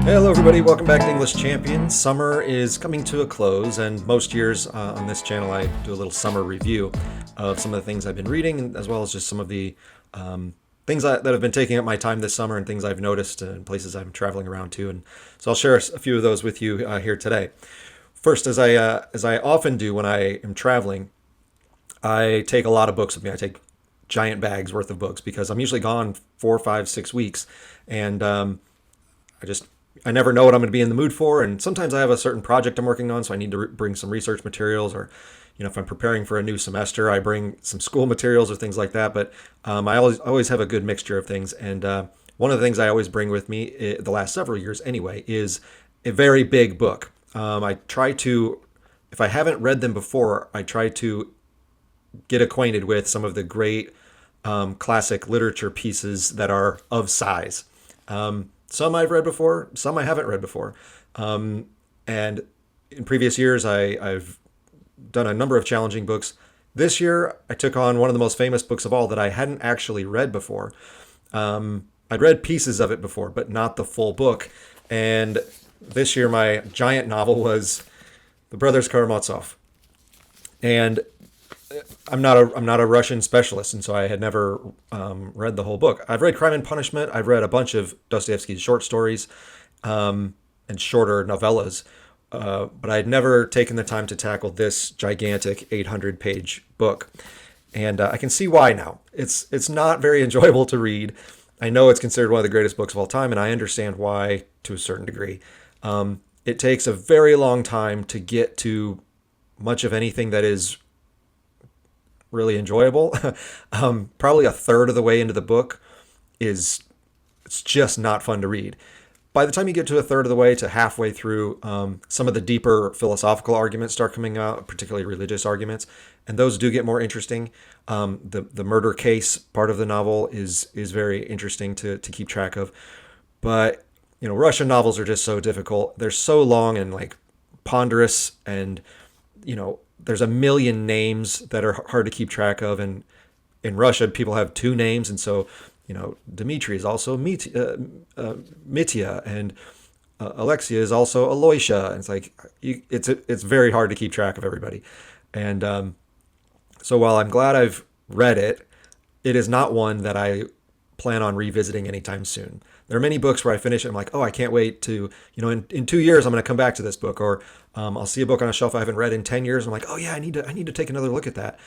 Hello, everybody. Welcome back to English Champion. Summer is coming to a close, and most years on this channel, I do a little summer review of some of the things I've been reading, as well as just some of the things that have been taking up my time this summer and things I've noticed and places I'm traveling around to. And so I'll share a few of those with you here today. First, as I often do when I am traveling, I take a lot of books with me. I take giant bags worth of books because I'm usually gone 4, 5, 6 weeks, and I never know what I'm going to be in the mood for, and sometimes I have a certain project I'm working on, so I need to bring some research materials, or if I'm preparing for a new semester, I bring some school materials or things like that. But I always have a good mixture of things, and one of the things I always bring with me, the last several years anyway, is a very big book. I try to, if I haven't read them before, I try to get acquainted with some of the great classic literature pieces that are of size. Some I've read before, some I haven't read before. And in previous years, I've done a number of challenging books. This year, I took on one of the most famous books of all that I hadn't actually read before. I'd read pieces of it before, but not the full book. And this year, my giant novel was The Brothers Karamazov. And I'm not a Russian specialist, and so I had never read the whole book. I've read Crime and Punishment. I've read a bunch of Dostoevsky's short stories and shorter novellas, but I had never taken the time to tackle this gigantic 800-page book. And I can see why now. It's not very enjoyable to read. I know it's considered one of the greatest books of all time, and I understand why to a certain degree. It takes a very long time to get to much of anything that is really enjoyable. Probably a third of the way into the book it's just not fun to read. By the time you get to a third of the way to halfway through, some of the deeper philosophical arguments start coming out, particularly religious arguments, and those do get more interesting. The murder case part of the novel is very interesting to keep track of. But Russian novels are just so difficult. They're so long and ponderous, and there's a million names that are hard to keep track of. And in Russia, people have two names. And so, Dmitry is also Mitya, and Alexia is also Aloysia. And it's very hard to keep track of everybody. And so while I'm glad I've read it, it is not one that I plan on revisiting anytime soon. There are many books where I finish it, I'm like, oh, I can't wait to, in 2 years, I'm going to come back to this book. Or I'll see a book on a shelf I haven't read in 10 years. And I'm like, oh yeah, I need to take another look at that.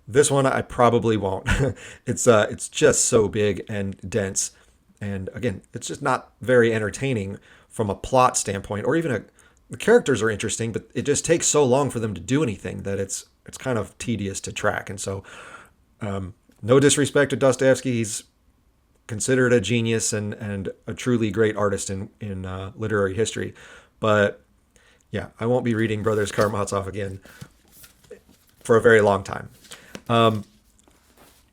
This one, I probably won't. It's just so big and dense. And again, it's just not very entertaining from a plot standpoint, or even the characters are interesting, but it just takes so long for them to do anything that it's kind of tedious to track. And so, no disrespect to Dostoevsky, he's considered a genius and a truly great artist in literary history. But yeah, I won't be reading Brothers Karamazov again for a very long time.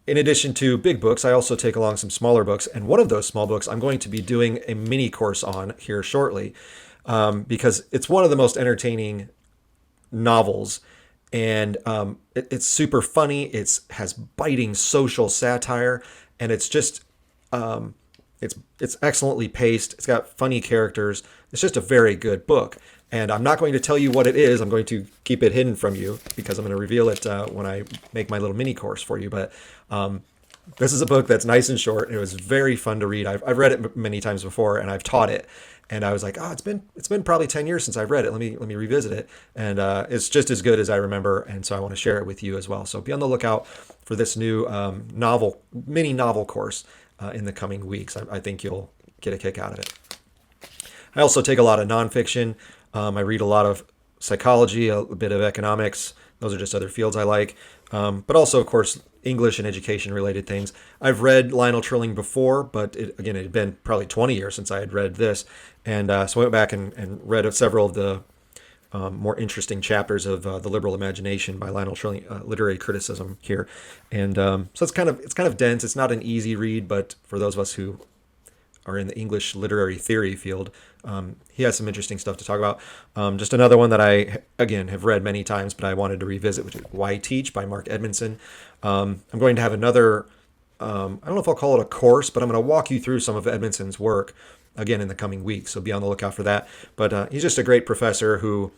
In addition to big books, I also take along some smaller books. And one of those small books I'm going to be doing a mini course on here shortly, because it's one of the most entertaining novels. And it's super funny. It has biting social satire, and it's just it's excellently paced. It's got funny characters. It's just a very good book. And I'm not going to tell you what it is. I'm going to keep it hidden from you because I'm going to reveal it when I make my little mini course for you. But this is a book that's nice and short. It was very fun to read. I've read it many times before, and I've taught it. And I was like, oh, it's been probably 10 years since I've read it. Let me revisit it. And it's just as good as I remember. And so I want to share it with you as well. So be on the lookout for this new mini novel course in the coming weeks. I think you'll get a kick out of it. I also take a lot of nonfiction. I read a lot of psychology, a bit of economics. Those are just other fields I like. But also, of course, English and education related things. I've read Lionel Trilling before, but it had been probably 20 years since I had read this. And so I went back and read several of the more interesting chapters of The Liberal Imagination by Lionel Trilling, literary criticism here. And so it's kind of dense. It's not an easy read, but for those of us who are in the English literary theory field, he has some interesting stuff to talk about. Just another one that I, again, have read many times, but I wanted to revisit, which is Why Teach by Mark Edmondson. I'm going to have another I don't know if I'll call it a course, but I'm going to walk you through some of Edmondson's work again in the coming weeks. So be on the lookout for that. But he's just a great professor who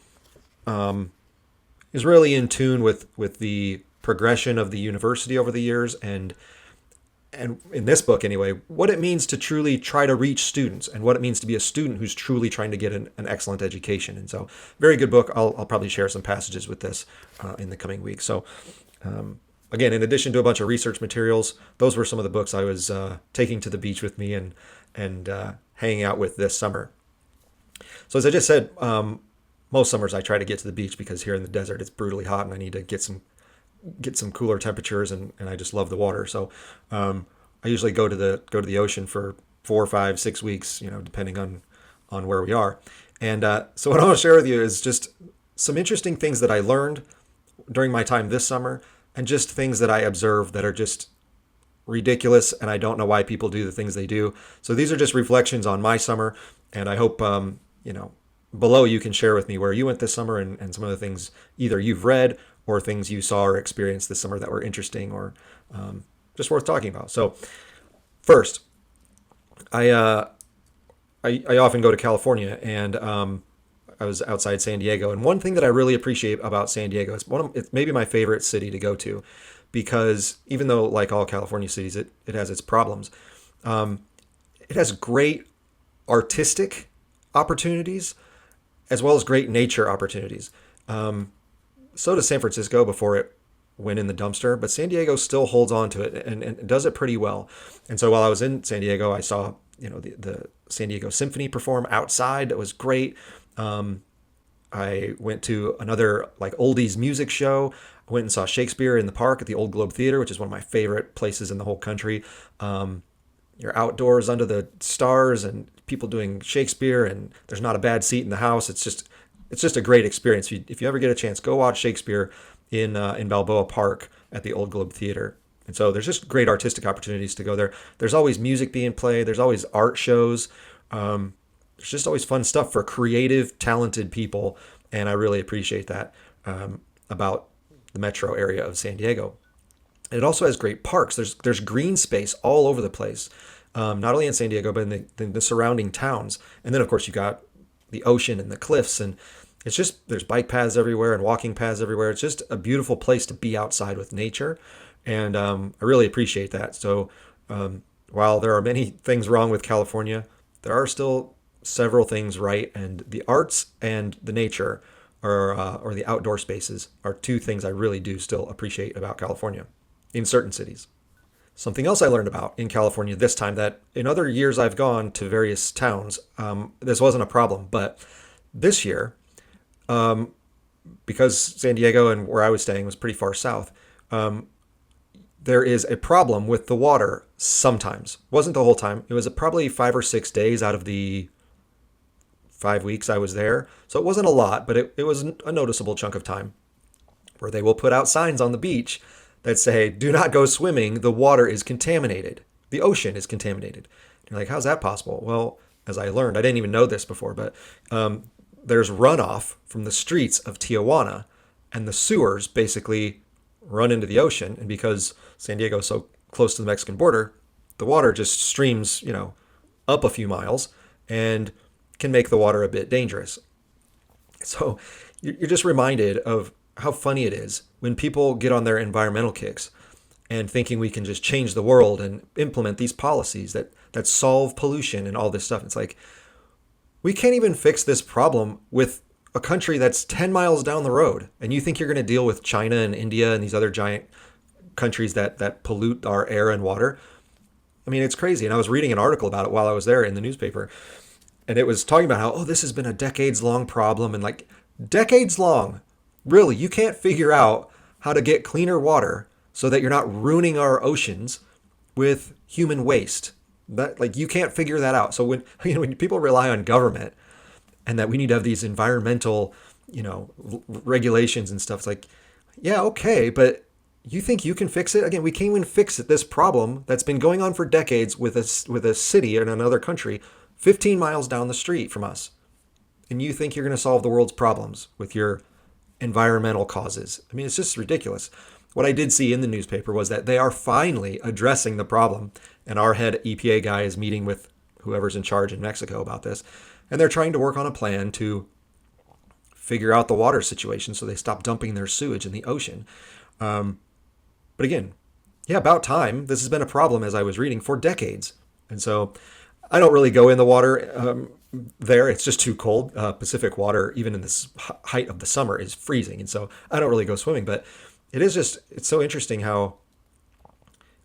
is really in tune with the progression of the university over the years, and in this book anyway, what it means to truly try to reach students and what it means to be a student who's truly trying to get an excellent education. And so, very good book. I'll probably share some passages with this in the coming weeks. So, again, in addition to a bunch of research materials, those were some of the books I was taking to the beach with me and hanging out with this summer. So, as I just said, most summers I try to get to the beach because here in the desert it's brutally hot and I need to get some cooler temperatures, and I just love the water. So I usually go to the ocean for 4, 5, 6 weeks, depending on where we are. And so what I want to share with you is just some interesting things that I learned during my time this summer, and just things that I observed that are just ridiculous, and I don't know why people do the things they do. So these are just reflections on my summer, and I hope below you can share with me where you went this summer and some of the things either you've read or things you saw or experienced this summer that were interesting or just worth talking about. So first, I often go to California, and I was outside San Diego. And one thing that I really appreciate about San Diego is it's maybe my favorite city to go to, because even though, like all California cities, it has its problems, it has great artistic opportunities as well as great nature opportunities. So does San Francisco before it went in the dumpster, but San Diego still holds on to it and does it pretty well. And so while I was in San Diego, I saw the San Diego Symphony perform outside. That was great. I went to another like oldies music show. I went and saw Shakespeare in the park at the Old Globe Theater, which is one of my favorite places in the whole country. You're outdoors under the stars and people doing Shakespeare, and there's not a bad seat in the house. It's just a great experience. If you ever get a chance, go watch Shakespeare in Balboa Park at the Old Globe Theater. And so there's just great artistic opportunities to go there. There's always music being played. There's always art shows. There's just always fun stuff for creative, talented people. And I really appreciate that about the metro area of San Diego. It also has great parks. There's green space all over the place, not only in San Diego, but in the surrounding towns. And then, of course, you got the ocean and the cliffs, and it's just, there's bike paths everywhere and walking paths everywhere. It's just a beautiful place to be outside with nature. And I really appreciate that. So while there are many things wrong with California, there are still several things right. And the arts and the nature or the outdoor spaces are two things I really do still appreciate about California in certain cities. Something else I learned about in California this time, that in other years I've gone to various towns, this wasn't a problem. But this year, because San Diego and where I was staying was pretty far south, there is a problem with the water sometimes. Wasn't the whole time. It was probably 5 or 6 days out of the 5 weeks I was there. So it wasn't a lot, but it was a noticeable chunk of time where they will put out signs on the beach that say, do not go swimming. The water is contaminated. The ocean is contaminated. You're like, how's that possible? Well, as I learned, I didn't even know this before, but there's runoff from the streets of Tijuana, and the sewers basically run into the ocean. And because San Diego is so close to the Mexican border, the water just streams, up a few miles and can make the water a bit dangerous. So you're just reminded of how funny it is when people get on their environmental kicks and thinking we can just change the world and implement these policies that solve pollution and all this stuff. It's like, we can't even fix this problem with a country that's 10 miles down the road. And you think you're going to deal with China and India and these other giant countries that pollute our air and water? I mean, it's crazy. And I was reading an article about it while I was there in the newspaper. And it was talking about how, this has been a decades-long problem. And like, decades long. Really, you can't figure out how to get cleaner water so that you're not ruining our oceans with human waste. That, like, you can't figure that out. So when people rely on government and that we need to have these environmental, regulations and stuff, it's like, yeah, okay, but you think you can fix it? Again, we can't even fix this problem that's been going on for decades with a city in another country 15 miles down the street from us. And you think you're going to solve the world's problems with your environmental causes. I mean, it's just ridiculous. what I did see in the newspaper was that they are finally addressing the problem. And our head EPA guy is meeting with whoever's in charge in Mexico about this. And they're trying to work on a plan to figure out the water situation so they stop dumping their sewage in the ocean. But again, yeah, about time. This has been a problem, as I was reading, for decades. And so I don't really go in the water there. It's just too cold. Pacific water, even in this height of the summer, is freezing. And so I don't really go swimming. But it's so interesting how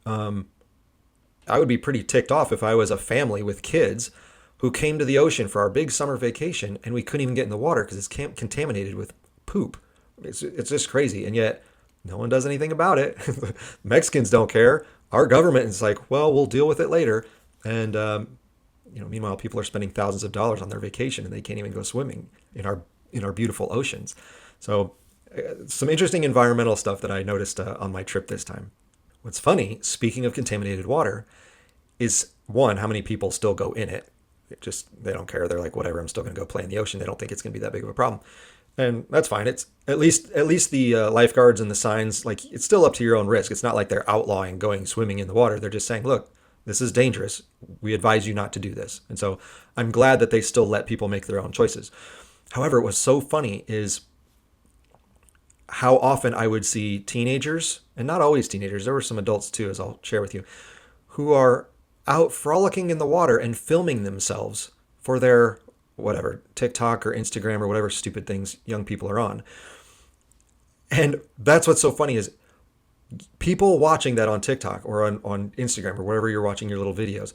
I would be pretty ticked off if I was a family with kids who came to the ocean for our big summer vacation and we couldn't even get in the water because it's contaminated with poop. It's just crazy. And yet no one does anything about it. Mexicans don't care. Our government is like, well, we'll deal with it later. And, meanwhile, people are spending thousands of dollars on their vacation and they can't even go swimming in our beautiful oceans. So some interesting environmental stuff that I noticed on my trip this time. What's funny, speaking of contaminated water, is one, how many people still go in it. They don't care. They're like, whatever, I'm still going to go play in the ocean. They don't think it's going to be that big of a problem. And that's fine. It's at least the lifeguards and the signs, like, it's still up to your own risk. It's not like they're outlawing going swimming in the water. They're just saying, look, this is dangerous. We advise you not to do this. And so I'm glad that they still let people make their own choices. However, what's so funny is how often I would see teenagers, and not always teenagers, there were some adults too, as I'll share with you, who are out frolicking in the water and filming themselves for their whatever, TikTok or Instagram or whatever stupid things young people are on. And that's what's so funny is people watching that on TikTok or on Instagram or wherever you're watching your little videos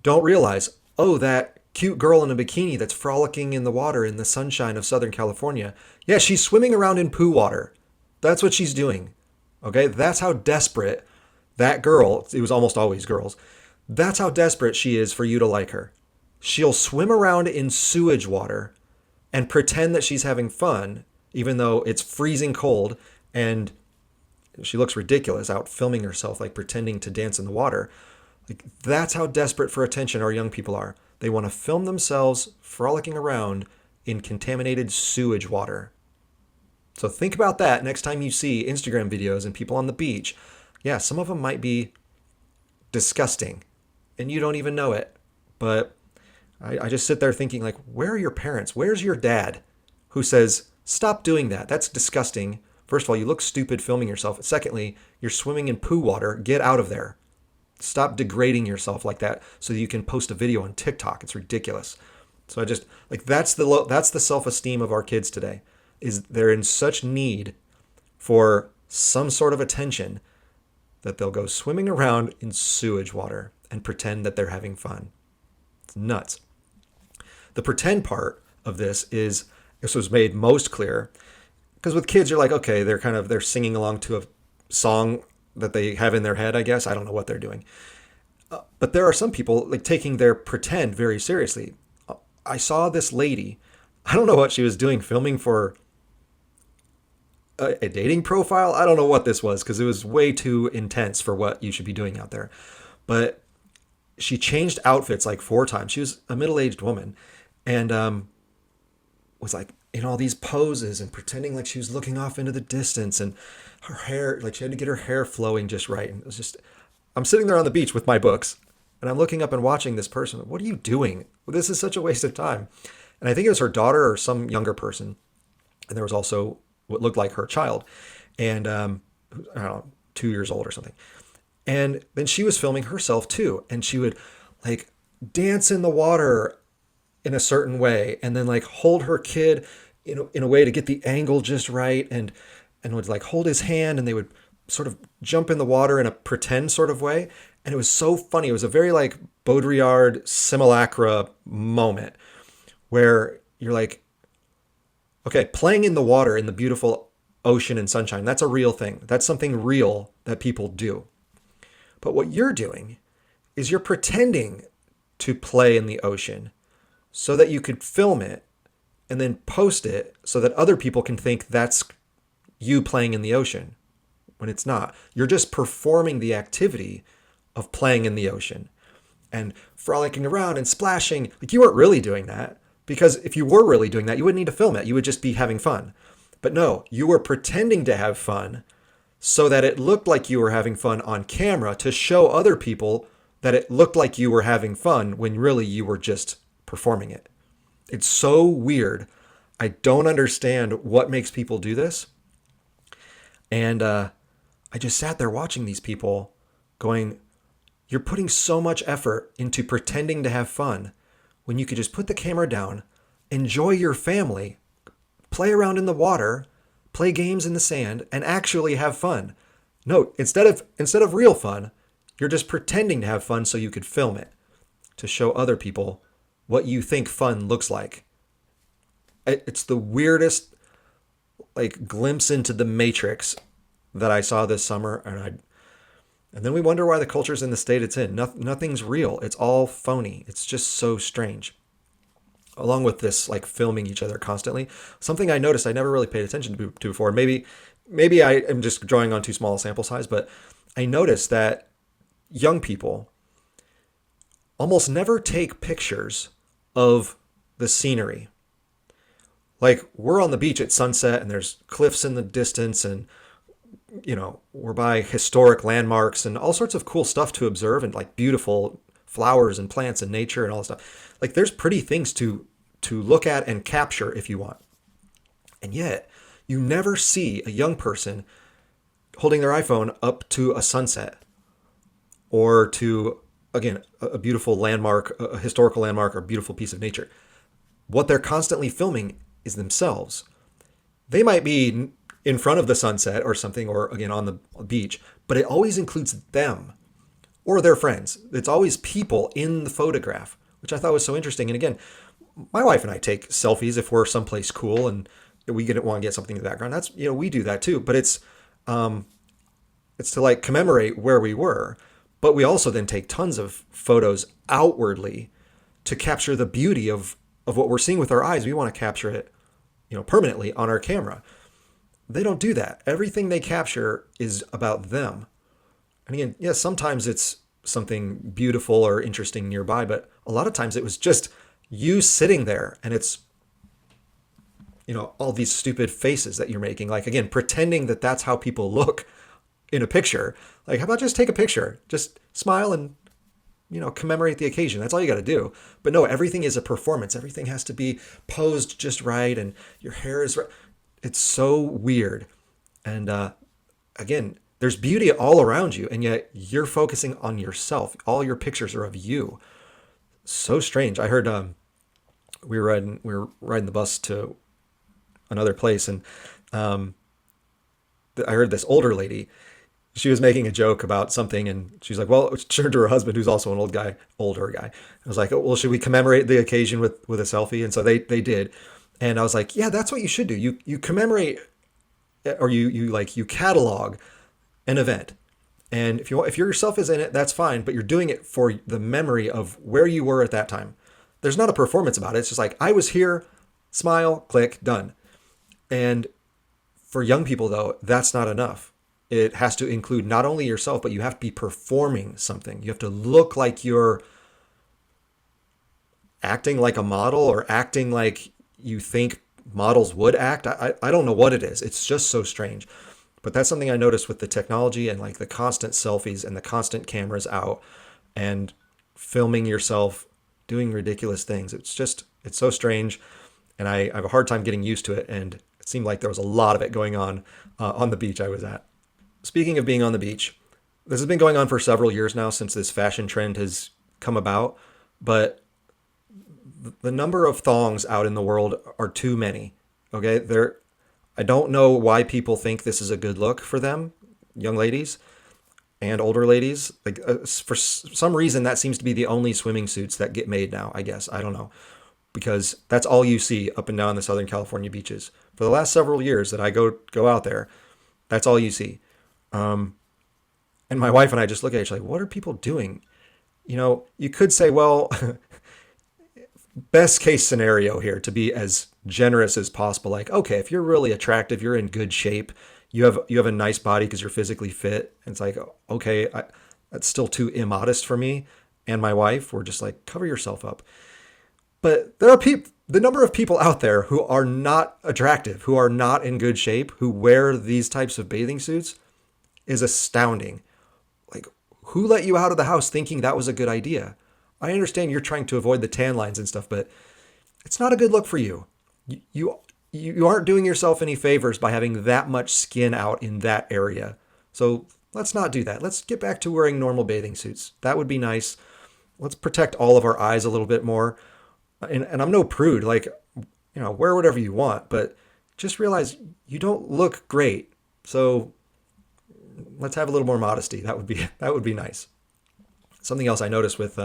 don't realize, oh, that cute girl in a bikini that's frolicking in the water in the sunshine of Southern California. Yeah, she's swimming around in poo water. That's what she's doing. Okay, that's how desperate that girl, it was almost always girls, that's how desperate she is for you to like her. She'll swim around in sewage water and pretend that she's having fun, even though it's freezing cold, and she looks ridiculous out filming herself, like pretending to dance in the water. Like, that's how desperate for attention our young people are. They want to film themselves frolicking around in contaminated sewage water. So think about that next time you see Instagram videos and people on the beach. Yeah, some of them might be disgusting and you don't even know it. But I just sit there thinking, like, where are your parents? Where's your dad who says, stop doing that? That's disgusting. First of all, you look stupid filming yourself. Secondly, you're swimming in poo water. Get out of there. Stop degrading yourself like that so that you can post a video on TikTok. It's ridiculous. So I just, like, that's the self-esteem of our kids today, is they're in such need for some sort of attention that they'll go swimming around in sewage water and pretend that they're having fun. It's nuts. The pretend part of this was made most clear because with kids, you're like, okay, they're singing along to a song that they have in their head, I guess. I don't know what they're doing. But there are some people like taking their pretend very seriously. I saw this lady, I don't know what she was doing, filming for a dating profile. I don't know what this was because it was way too intense for what you should be doing out there. But she changed outfits like 4 times. She was a middle-aged woman and was like in all these poses and pretending like she was looking off into the distance, and her hair, like she had to get her hair flowing just right. And it was just, I'm sitting there on the beach with my books and I'm looking up and watching this person. What are you doing? This is such a waste of time. And I think it was her daughter or some younger person. And there was also what looked like her child, and I don't know, 2 years old or something. And then she was filming herself too. And she would like dance in the water in a certain way and then like hold her kid in a way to get the angle just right, and would like hold his hand, and they would sort of jump in the water in a pretend sort of way. And it was so funny. It was a very like Baudrillard simulacra moment where you're like, okay, playing in the water in the beautiful ocean and sunshine, that's a real thing. That's something real that people do. But what you're doing is you're pretending to play in the ocean so that you could film it and then post it so that other people can think that's you playing in the ocean, when it's not. You're just performing the activity of playing in the ocean and frolicking around and splashing. Like, you weren't really doing that, because if you were really doing that, you wouldn't need to film it. You would just be having fun. But no, you were pretending to have fun so that it looked like you were having fun on camera to show other people that it looked like you were having fun when really you were just performing it. It's so weird. I don't understand what makes people do this. And I just sat there watching these people going, you're putting so much effort into pretending to have fun when you could just put the camera down, enjoy your family, play around in the water, play games in the sand, and actually have fun. No, instead of real fun, you're just pretending to have fun so you could film it to show other people what you think fun looks like. It's the weirdest like glimpse into the matrix that I saw this summer, and then we wonder why the culture's in the state it's in. Nothing's real. It's all phony. It's just so strange. Along with this, like filming each other constantly, something I noticed I never really paid attention to before. Maybe I am just drawing on too small a sample size, but I noticed that young people almost never take pictures of the scenery. Like we're on the beach at sunset and there's cliffs in the distance and we're by historic landmarks and all sorts of cool stuff to observe and like beautiful flowers and plants and nature and all that stuff. Like there's pretty things to look at and capture if you want. And yet you never see a young person holding their iPhone up to a sunset or to, again, a beautiful landmark, a historical landmark or a beautiful piece of nature. What they're constantly filming is themselves. They might be in front of the sunset or something, or again on the beach, but it always includes them or their friends. It's always people in the photograph, which I thought was so interesting. And again, my wife and I take selfies if we're someplace cool and we want to get something in the background. That's, we do that too, but it's to like commemorate where we were, but we also then take tons of photos outwardly to capture the beauty of what we're seeing with our eyes. We want to capture it, permanently on our camera. They don't do that. Everything they capture is about them. And again, yes, sometimes it's something beautiful or interesting nearby, but a lot of times it was just you sitting there and it's, all these stupid faces that you're making. Like, again, pretending that that's how people look in a picture. Like, how about just take a picture? Just smile and, commemorate the occasion. That's all you got to do. But no, everything is a performance. Everything has to be posed just right and your hair is right. It's so weird. And again, there's beauty all around you, and yet you're focusing on yourself. All your pictures are of you. So strange. I heard we were riding the bus to another place, and I heard this older lady. She was making a joke about something, and she's like, well, she turned to her husband, who's also an older guy. I was like, oh, well, should we commemorate the occasion with a selfie? And so they did. And I was like, yeah, that's what you should do. You commemorate, or you catalog an event. And if yourself is in it, that's fine, but you're doing it for the memory of where you were at that time. There's not a performance about it. It's just like, I was here, smile, click, done. And for young people, though, that's not enough. It has to include not only yourself, but you have to be performing something. You have to look like you're acting like a model or acting like you think models would act. I don't know what it is. It's just so strange. But that's something I noticed with the technology and like the constant selfies and the constant cameras out and filming yourself doing ridiculous things. It's so strange. And I have a hard time getting used to it. And it seemed like there was a lot of it going on the beach I was at. Speaking of being on the beach, this has been going on for several years now since this fashion trend has come about. But the number of thongs out in the world are too many. Okay, I don't know why people think this is a good look for them, young ladies and older ladies. Like for some reason, that seems to be the only swimming suits that get made now. I guess I don't know, because that's all you see up and down the Southern California beaches for the last several years that I go out there. That's all you see. And my wife and I just look at each other like, what are people doing? You could say, well, best case scenario here, to be as generous as possible. Like, okay, if you're really attractive, you're in good shape, you have a nice body because you're physically fit. And it's like, okay, that's still too immodest for me and my wife. We're just like, cover yourself up. But there are the number of people out there who are not attractive, who are not in good shape, who wear these types of bathing suits, is astounding. Like, who let you out of the house thinking that was a good idea? I understand you're trying to avoid the tan lines and stuff, but it's not a good look for you. You aren't doing yourself any favors by having that much skin out in that area. So let's not do that. Let's get back to wearing normal bathing suits. That would be nice. Let's protect all of our eyes a little bit more. And I'm no prude. Like, wear whatever you want, but just realize you don't look great. So let's have a little more modesty. That would be nice. Something else I noticed with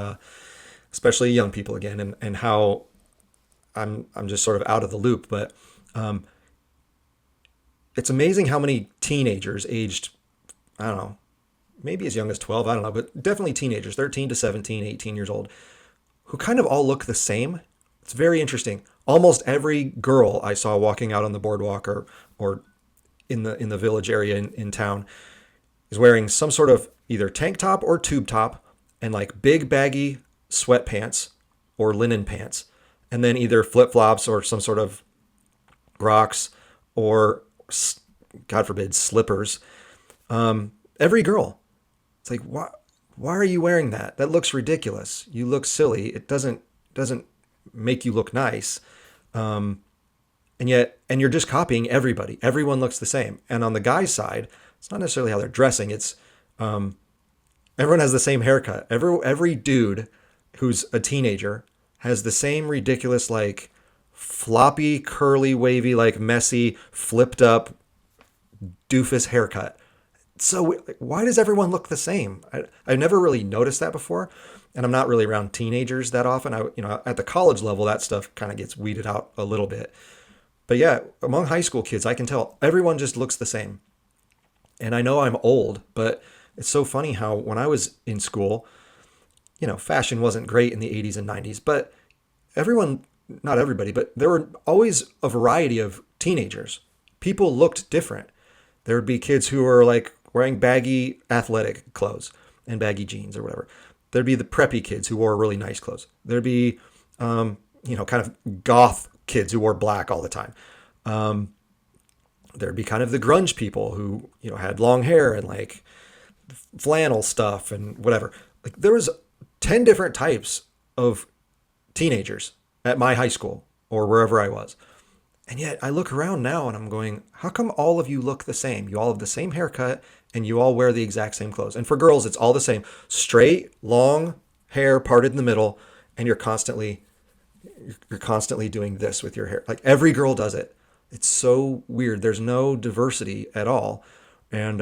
especially young people again, and how I'm just sort of out of the loop, but um, it's amazing how many teenagers aged, I don't know, maybe as young as 12, I don't know, but definitely teenagers, 13 to 17, 18 years old, who kind of all look the same. It's very interesting. Almost every girl I saw walking out on the boardwalk or in the village area in town is wearing some sort of either tank top or tube top and like big baggy sweatpants or linen pants, and then either flip flops or some sort of Crocs or, God forbid, slippers. Every girl. It's like, why are you wearing that? That looks ridiculous. You look silly. It doesn't make you look nice. And you're just copying everybody. Everyone looks the same. And on the guy's side, it's not necessarily how they're dressing. It's everyone has the same haircut. Every dude who's a teenager has the same ridiculous, like, floppy, curly, wavy, like messy, flipped up doofus haircut. So why does everyone look the same? I've never really noticed that before, and I'm not really around teenagers that often. At the college level, that stuff kind of gets weeded out a little bit. But yeah, among high school kids, I can tell everyone just looks the same. And I know I'm old, but it's so funny how when I was in school, fashion wasn't great in the 80s and 90s, but not everybody, but there were always a variety of teenagers. People looked different. There would be kids who were like wearing baggy athletic clothes and baggy jeans or whatever. There'd be the preppy kids who wore really nice clothes. There'd be, kind of goth kids who wore black all the time. There'd be kind of the grunge people who, had long hair and like flannel stuff and whatever. Like there was 10 different types of teenagers at my high school or wherever I was. And yet I look around now and I'm going, how come all of you look the same? You all have the same haircut and you all wear the exact same clothes. And for girls, it's all the same. Straight, long hair parted in the middle, and you're constantly doing this with your hair. Like every girl does it. It's so weird. There's no diversity at all. And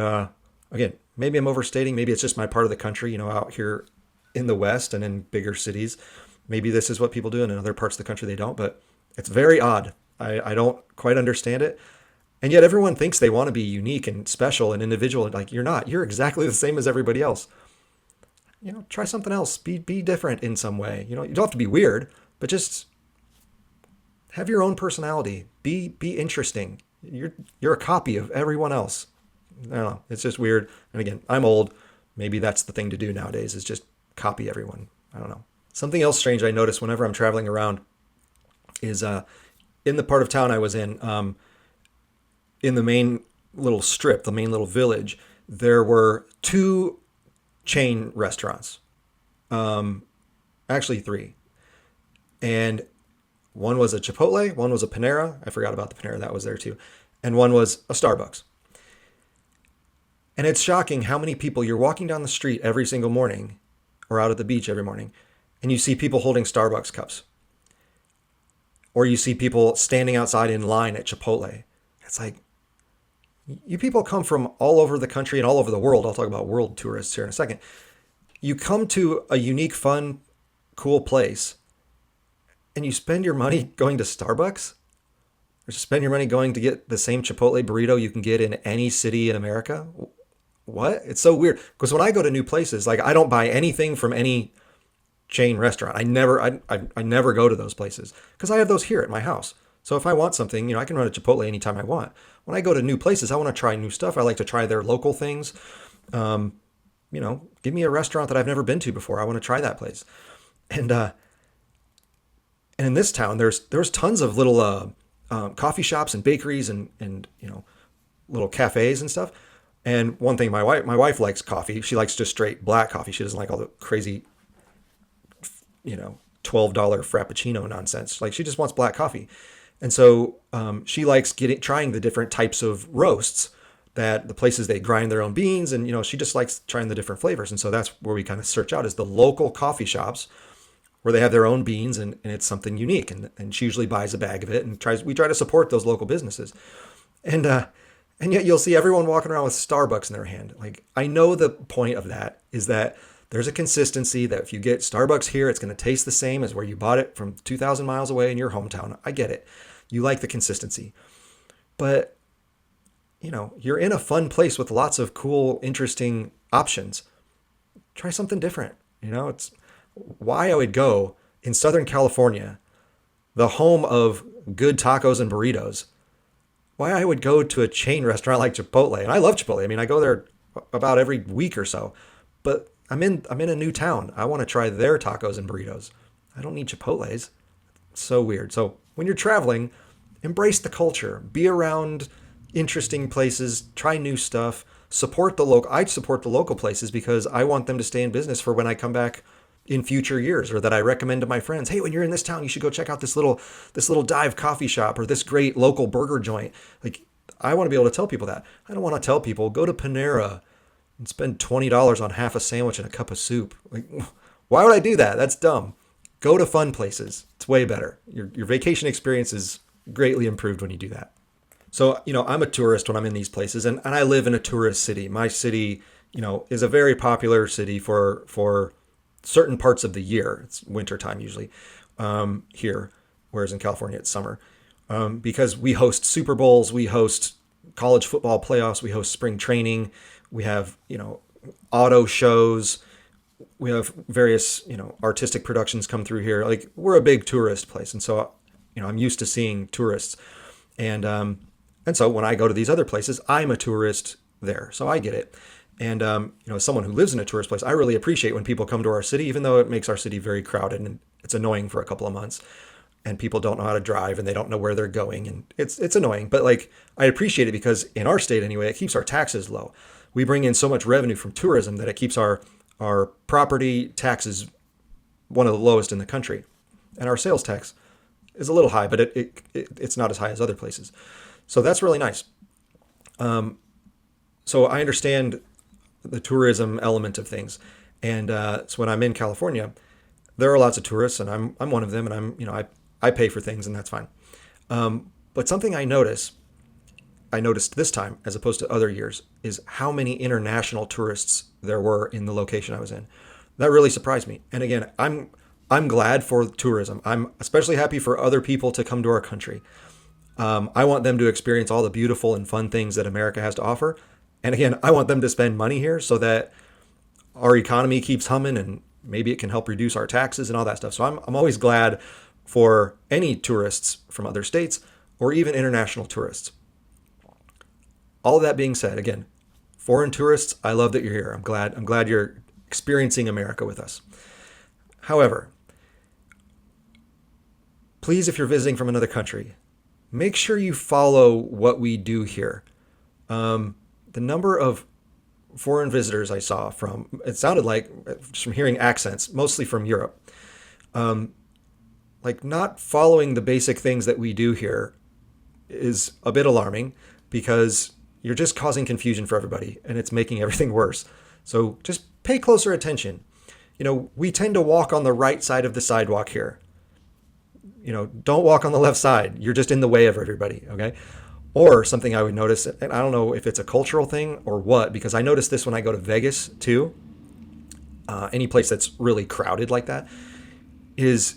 again, maybe I'm overstating. Maybe it's just my part of the country, out here in the West and in bigger cities. Maybe this is what people do, and in other parts of the country they don't. But it's very odd. I don't quite understand it. And yet everyone thinks they want to be unique and special and individual. Like you're not. You're exactly the same as everybody else. Try something else. Be different in some way. You don't have to be weird, but just have your own personality. Be interesting. You're a copy of everyone else. I don't know. It's just weird. And again, I'm old. Maybe that's the thing to do nowadays is just copy everyone. I don't know. Something else strange I notice whenever I'm traveling around is in the part of town I was in the main little strip, the main little village, there were 2 chain restaurants. Actually 3. And one was a Chipotle, one was a Panera. I forgot about the Panera, that was there too. And one was a Starbucks. And it's shocking how many people you're walking down the street every single morning or out at the beach every morning, and you see people holding Starbucks cups. Or you see people standing outside in line at Chipotle. It's like, you people come from all over the country and all over the world. I'll talk about world tourists here in a second. You come to a unique, fun, cool place, and you spend your money going to Starbucks? Or spend your money going to get the same Chipotle burrito you can get in any city in America? What? It's so weird. Because when I go to new places, like I don't buy anything from any chain restaurant. I never go to those places because I have those here at my house. So if I want something, I can run to Chipotle anytime I want. When I go to new places, I want to try new stuff. I like to try their local things. Give me a restaurant that I've never been to before. I want to try that place. And in this town, there's tons of little coffee shops and bakeries and little cafes and stuff. And one thing, my wife likes coffee. She likes just straight black coffee. She doesn't like all the crazy, $12 Frappuccino nonsense. Like, she just wants black coffee. And so she likes trying the different types of roasts that the places they grind their own beans. And, she just likes trying the different flavors. And so that's where we kind of search out is the local coffee shops where they have their own beans and it's something unique. And she usually buys a bag of it and we try to support those local businesses. And yet you'll see everyone walking around with Starbucks in their hand. Like, I know the point of that is that there's a consistency that if you get Starbucks here, it's going to taste the same as where you bought it from 2,000 miles away in your hometown. I get it. You like the consistency. But, you're in a fun place with lots of cool, interesting options. Try something different. It's why I would go in Southern California, the home of good tacos and burritos, why I would go to a chain restaurant like Chipotle. And I love Chipotle. I mean, I go there about every week or so, but I'm in a new town. I want to try their tacos and burritos. I don't need Chipotle's. So weird. So when you're traveling, embrace the culture, be around interesting places, try new stuff, support the local. I support the local places because I want them to stay in business for when I come back in future years, or that I recommend to my friends. Hey, when you're in this town, you should go check out this little dive coffee shop or this great local burger joint. Like, I want to be able to tell people that. I don't want to tell people go to Panera and spend $20 on half a sandwich and a cup of soup. Like, why would I do that? That's dumb. Go to fun places. It's way better. Your vacation experience is greatly improved when you do that. So, I'm a tourist when I'm in these places, and I live in a tourist city. My city, is a very popular city for certain parts of the year. It's wintertime usually here, whereas in California it's summer. Because we host Super Bowls, we host college football playoffs, we host spring training, we have, auto shows, we have various, artistic productions come through here. Like, we're a big tourist place. And so, I'm used to seeing tourists. And so when I go to these other places, I'm a tourist there. So I get it. And, as someone who lives in a tourist place, I really appreciate when people come to our city, even though it makes our city very crowded and it's annoying for a couple of months and people don't know how to drive and they don't know where they're going. And it's annoying, but like, I appreciate it because in our state anyway, it keeps our taxes low. We bring in so much revenue from tourism that it keeps our property taxes one of the lowest in the country. And our sales tax is a little high, but it's not as high as other places. So that's really nice. So I understand the tourism element of things. And so when I'm in California, there are lots of tourists, and I'm one of them, and I pay for things, and that's fine. But something I noticed this time, as opposed to other years, is how many international tourists there were in the location I was in. That really surprised me. And again, I'm glad for tourism. I'm especially happy for other people to come to our country. I want them to experience all the beautiful and fun things that America has to offer. And again, I want them to spend money here so that our economy keeps humming and maybe it can help reduce our taxes and all that stuff. So I'm always glad for any tourists from other states or even international tourists. All of that being said, again, foreign tourists, I love that you're here. I'm glad you're experiencing America with us. However, please, if you're visiting from another country, make sure you follow what we do here. The number of foreign visitors I saw it sounded like, just from hearing accents, mostly from Europe, like not following the basic things that we do here is a bit alarming because you're just causing confusion for everybody and it's making everything worse. So just pay closer attention. We tend to walk on the right side of the sidewalk here. Don't walk on the left side. You're just in the way of everybody, okay? Or something I would notice, and I don't know if it's a cultural thing or what, because I notice this when I go to Vegas too, any place that's really crowded like that, is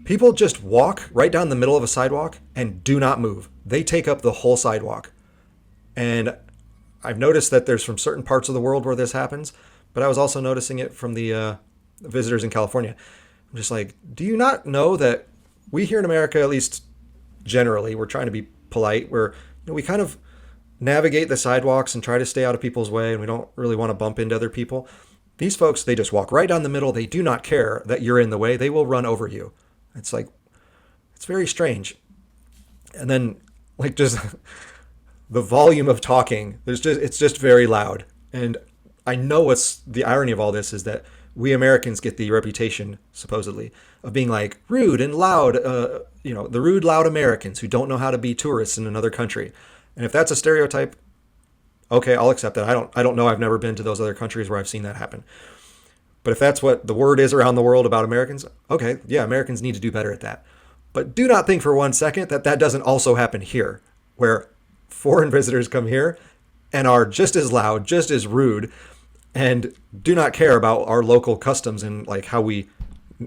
people just walk right down the middle of a sidewalk and do not move. They take up the whole sidewalk. And I've noticed that there's from certain parts of the world where this happens, but I was also noticing it from the visitors in California. I'm just like, do you not know that we here in America, at least generally, we're trying to be polite, where we kind of navigate the sidewalks and try to stay out of people's way, and we don't really want to bump into other people. These folks, they just walk right down the middle. They do not care that you're in the way. They will run over you. It's very strange. And then just the volume of talking, it's just very loud. And I know what's the irony of all this is that we Americans get the reputation, supposedly, of being like rude and loud, the rude, loud Americans who don't know how to be tourists in another country. And if that's a stereotype, okay, I'll accept that. I don't know. I've never been to those other countries where I've seen that happen. But if that's what the word is around the world about Americans, okay, yeah, Americans need to do better at that. But do not think for one second that that doesn't also happen here, where foreign visitors come here and are just as loud, just as rude, and do not care about our local customs and like how we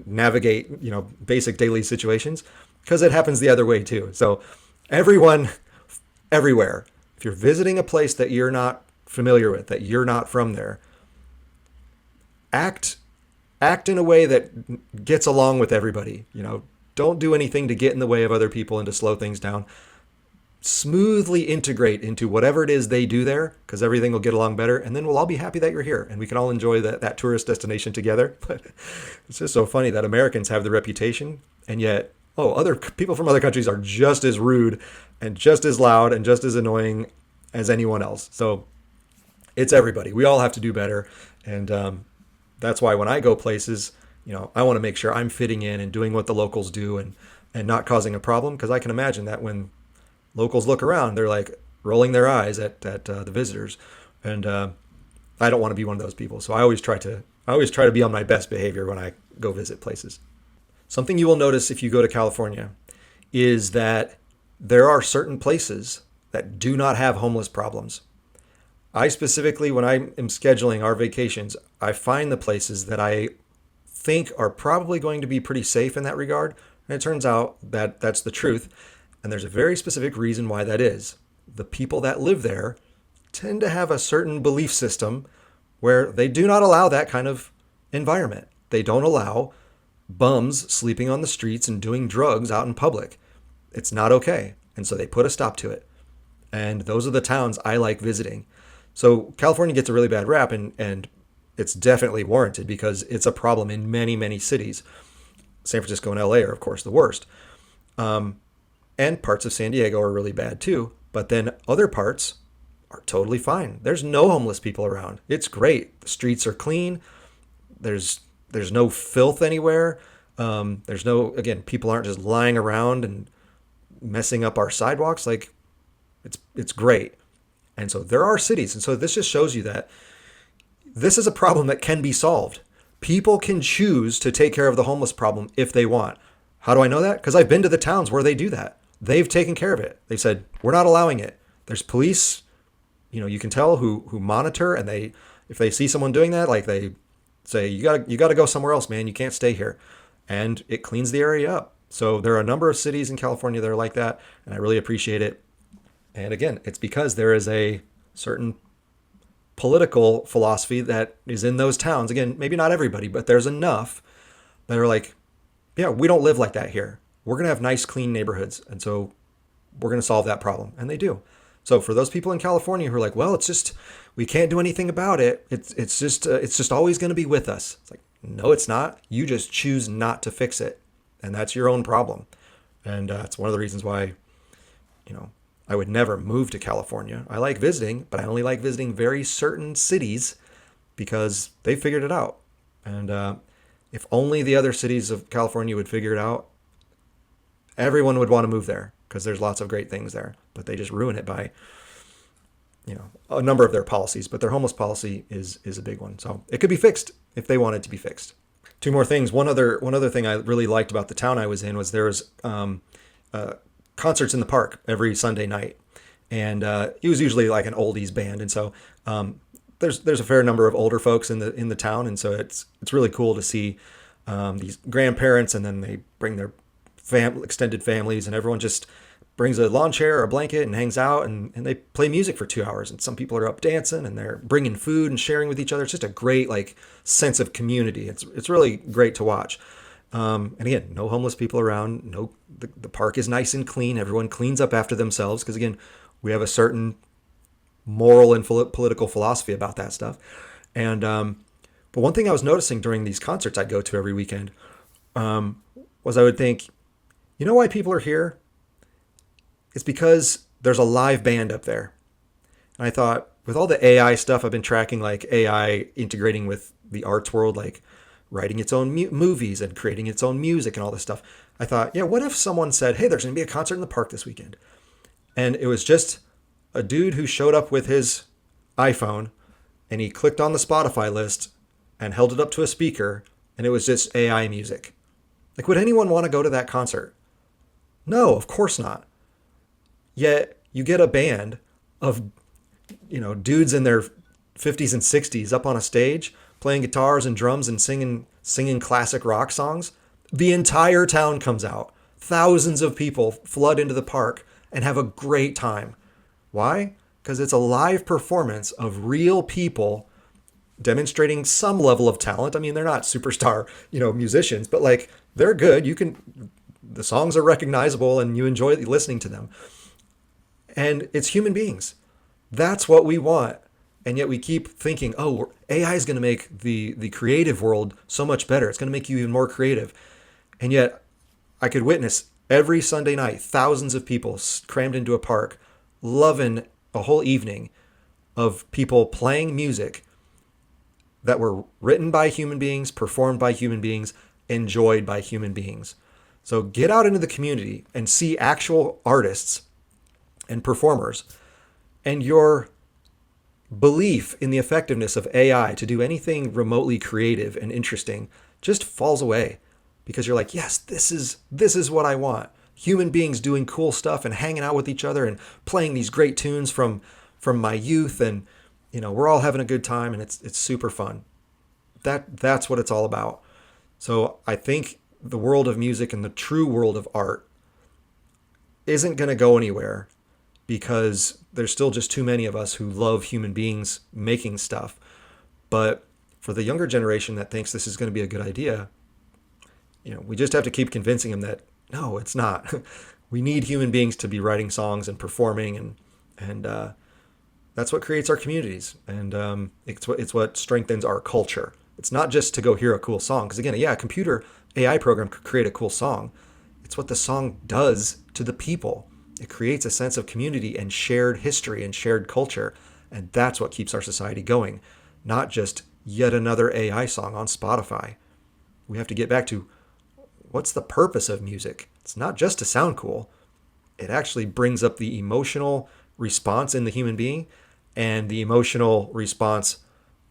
navigate, basic daily situations, because it happens the other way too. So everyone, everywhere, if you're visiting a place that you're not familiar with, that you're not from there, act in a way that gets along with everybody. Don't do anything to get in the way of other people and to slow things down. Smoothly integrate into whatever it is they do there, because everything will get along better, and then we'll all be happy that you're here and we can all enjoy that tourist destination together. But it's just so funny that Americans have the reputation, and yet other people from other countries are just as rude and just as loud and just as annoying as anyone else. So it's everybody. We all have to do better. And that's why when I go places, I want to make sure I'm fitting in and doing what the locals do and not causing a problem. Because I can imagine that when locals look around, they're like rolling their eyes at the visitors. And I don't want to be one of those people. So I always try to be on my best behavior when I go visit places. Something you will notice if you go to California is that there are certain places that do not have homeless problems. I specifically, when I am scheduling our vacations, I find the places that I think are probably going to be pretty safe in that regard. And it turns out that that's the truth. And there's a very specific reason why that is. The people that live there tend to have a certain belief system where they do not allow that kind of environment. They don't allow bums sleeping on the streets and doing drugs out in public. It's not okay. And so they put a stop to it. And those are the towns I like visiting. So California gets a really bad rap, and it's definitely warranted because it's a problem in many, many cities. San Francisco and LA are, of course, the worst. And parts of San Diego are really bad too. But then other parts are totally fine. There's no homeless people around. It's great. The streets are clean. There's no filth anywhere. People aren't just lying around and messing up our sidewalks. Like, it's great. And so there are cities. And so this just shows you that this is a problem that can be solved. People can choose to take care of the homeless problem if they want. How do I know that? Because I've been to the towns where they do that. They've taken care of it. They've said, we're not allowing it. There's police, you can tell who monitor, and if they see someone doing that, like they say, you gotta go somewhere else, man. You can't stay here. And it cleans the area up. So there are a number of cities in California that are like that, and I really appreciate it. And again, it's because there is a certain political philosophy that is in those towns. Again, maybe not everybody, but there's enough that are like, yeah, we don't live like that here. We're going to have nice, clean neighborhoods. And so we're going to solve that problem. And they do. So for those people in California who are like, well, it's just, we can't do anything about it. It's just always going to be with us. It's like, no, it's not. You just choose not to fix it. And that's your own problem. And it's one of the reasons why, I would never move to California. I like visiting, but I only like visiting very certain cities because they figured it out. And if only the other cities of California would figure it out, everyone would want to move there because there's lots of great things there. But they just ruin it by, a number of their policies. But their homeless policy is a big one. So it could be fixed if they wanted to be fixed. Two more things. One other thing I really liked about the town I was in was there was concerts in the park every Sunday night, and it was usually like an oldies band, and so there's a fair number of older folks in the town, and so it's really cool to see these grandparents, and then they bring their extended families, and everyone just brings a lawn chair or a blanket and hangs out, and they play music for 2 hours, and some people are up dancing, and they're bringing food and sharing with each other. It's just a great sense of community. It's really great to watch. And again, no homeless people around. The park is nice and clean. Everyone cleans up after themselves because, again, we have a certain moral and political philosophy about that stuff. And but one thing I was noticing during these concerts I'd go to every weekend was I would think, why people are here? It's because there's a live band up there. And I thought, with all the AI stuff I've been tracking, like AI integrating with the arts world, like writing its own movies and creating its own music and all this stuff, I thought, yeah, what if someone said, hey, there's going to be a concert in the park this weekend? And it was just a dude who showed up with his iPhone, and he clicked on the Spotify list and held it up to a speaker, and it was just AI music. Like, would anyone want to go to that concert? No, of course not. Yet you get a band of, dudes in their 50s and 60s up on a stage playing guitars and drums and singing classic rock songs. The entire town comes out. Thousands of people flood into the park and have a great time. Why? Because it's a live performance of real people demonstrating some level of talent. I mean, they're not superstar, musicians, but like, they're good. The songs are recognizable and you enjoy listening to them. And it's human beings. That's what we want. And yet we keep thinking, oh, AI is going to make the creative world so much better. It's going to make you even more creative. And yet I could witness every Sunday night, thousands of people crammed into a park, loving a whole evening of people playing music that were written by human beings, performed by human beings, enjoyed by human beings. So get out into the community and see actual artists and performers, and your belief in the effectiveness of AI to do anything remotely creative and interesting just falls away, because you're like, yes, this is what I want. Human beings doing cool stuff and hanging out with each other and playing these great tunes from my youth, and we're all having a good time, and it's super fun. That's what it's all about. So I think the world of music and the true world of art isn't going to go anywhere, because there's still just too many of us who love human beings making stuff. But for the younger generation that thinks this is going to be a good idea, we just have to keep convincing them that no, it's not. We need human beings to be writing songs and performing, and that's what creates our communities, and it's what strengthens our culture. It's not just to go hear a cool song, because again, a computer AI program could create a cool song. It's what the song does to the people. It creates a sense of community and shared history and shared culture, and that's what keeps our society going, not just yet another AI song on Spotify. We have to get back to, what's the purpose of music? It's not just to sound cool. It actually brings up the emotional response in the human being and the emotional response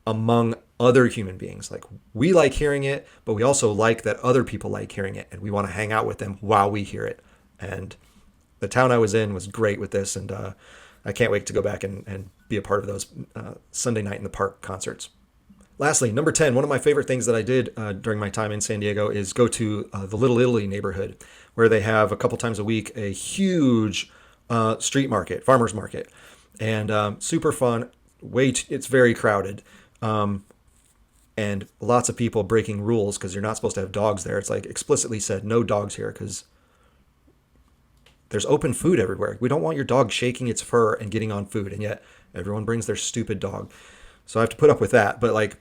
among other human beings. Like, we like hearing it, but we also like that other people like hearing it, and we want to hang out with them while we hear it. And the town I was in was great with this, and I can't wait to go back and be a part of those Sunday night in the park concerts. Lastly, number 10, one of my favorite things that I did during my time in San Diego is go to the Little Italy neighborhood, where they have a couple times a week a huge street market, farmers market, and super fun. It's very crowded, and lots of people breaking rules because you're not supposed to have dogs there. It's like explicitly said, no dogs here, because there's open food everywhere. We don't want your dog shaking its fur and getting on food, and yet everyone brings their stupid dog. So I have to put up with that. But like,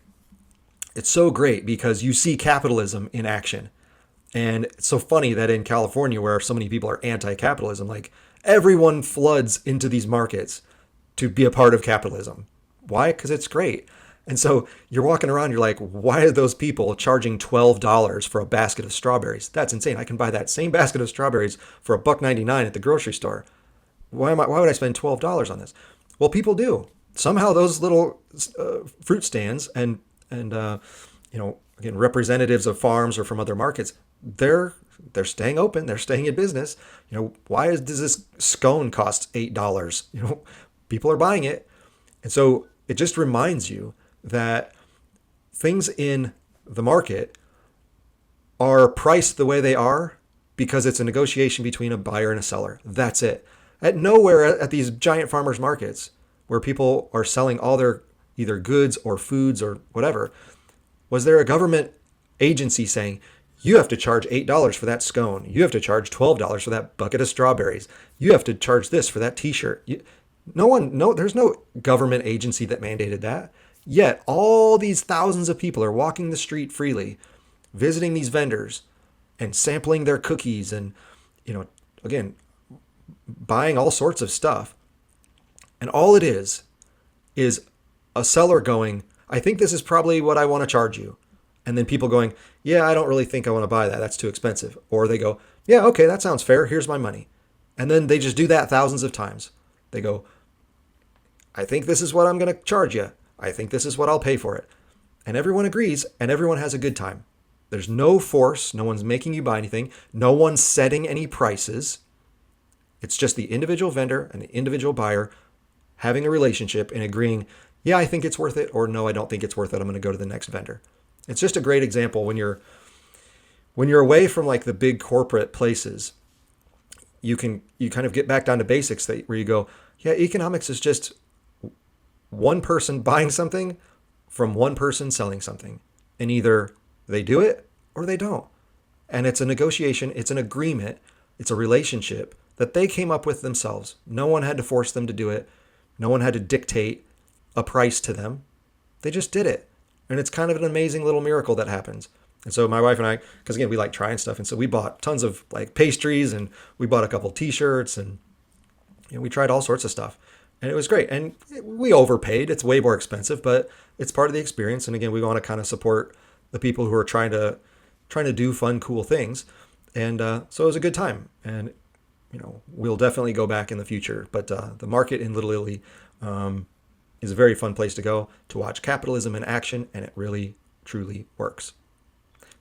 it's so great because you see capitalism in action. And it's so funny that in California, where so many people are anti-capitalism, like, everyone floods into these markets to be a part of capitalism. Why? Because it's great. And so you're walking around, you're like, why are those people charging $12 for a basket of strawberries? That's insane. I can buy that same basket of strawberries for $1.99 at the grocery store. Why would I spend $12 on this? Well, people do. Somehow those little fruit stands and again, representatives of farms or from other markets, they're staying open. They're staying in business. Why does this scone cost $8? People are buying it. And so it just reminds you that things in the market are priced the way they are because it's a negotiation between a buyer and a seller. That's it. At nowhere at these giant farmers markets where people are selling all their either goods or foods or whatever, was there a government agency saying, you have to charge $8 for that scone. You have to charge $12 for that bucket of strawberries. You have to charge this for that t-shirt. There's no government agency that mandated that. Yet all these thousands of people are walking the street freely, visiting these vendors and sampling their cookies and, again, buying all sorts of stuff. And all it is a seller going, I think this is probably what I want to charge you. And then people going, yeah, I don't really think I want to buy that. That's too expensive. Or they go, yeah, okay, that sounds fair. Here's my money. And then they just do that thousands of times. They go, I think this is what I'm going to charge you. I think this is what I'll pay for it. And everyone agrees and everyone has a good time. There's no force. No one's making you buy anything. No one's setting any prices. It's just the individual vendor and the individual buyer having a relationship and agreeing, yeah, I think it's worth it, or no, I don't think it's worth it. I'm going to go to the next vendor. It's just a great example when you're away from like the big corporate places. You kind of get back down to basics where you go, yeah, economics is just one person buying something from one person selling something. And either they do it or they don't. And it's a negotiation, it's an agreement, it's a relationship that they came up with themselves. No one had to force them to do it. No one had to dictate a price to them. They just did it. And it's kind of an amazing little miracle that happens. And so my wife and I, because again, we like trying stuff. And so we bought tons of like pastries and we bought a couple t-shirts and we tried all sorts of stuff. And it was great. And we overpaid. It's way more expensive, but it's part of the experience. And again, we want to kind of support the people who are trying to do fun, cool things. And so it was a good time. And, we'll definitely go back in the future. But the market in Little Italy is a very fun place to go to watch capitalism in action. And it really, truly works.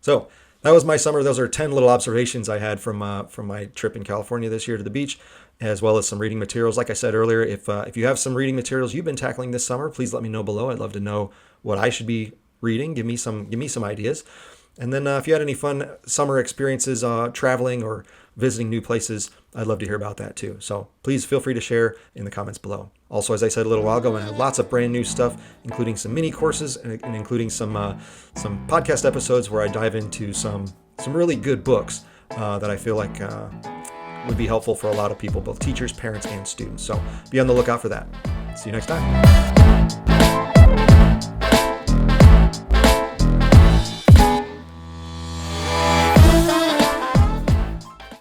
So that was my summer. Those are 10 little observations I had from my trip in California this year to the beach, as well as some reading materials. Like I said earlier, if you have some reading materials you've been tackling this summer, please let me know below. I'd love to know what I should be reading. Give me some ideas. And then if you had any fun summer experiences traveling or visiting new places, I'd love to hear about that too. So please feel free to share in the comments below. Also, as I said a little while ago, I have lots of brand new stuff, including some mini courses and including some podcast episodes where I dive into some really good books that I feel like would be helpful for a lot of people, both teachers, parents, and students. So be on the lookout for that. See you next time.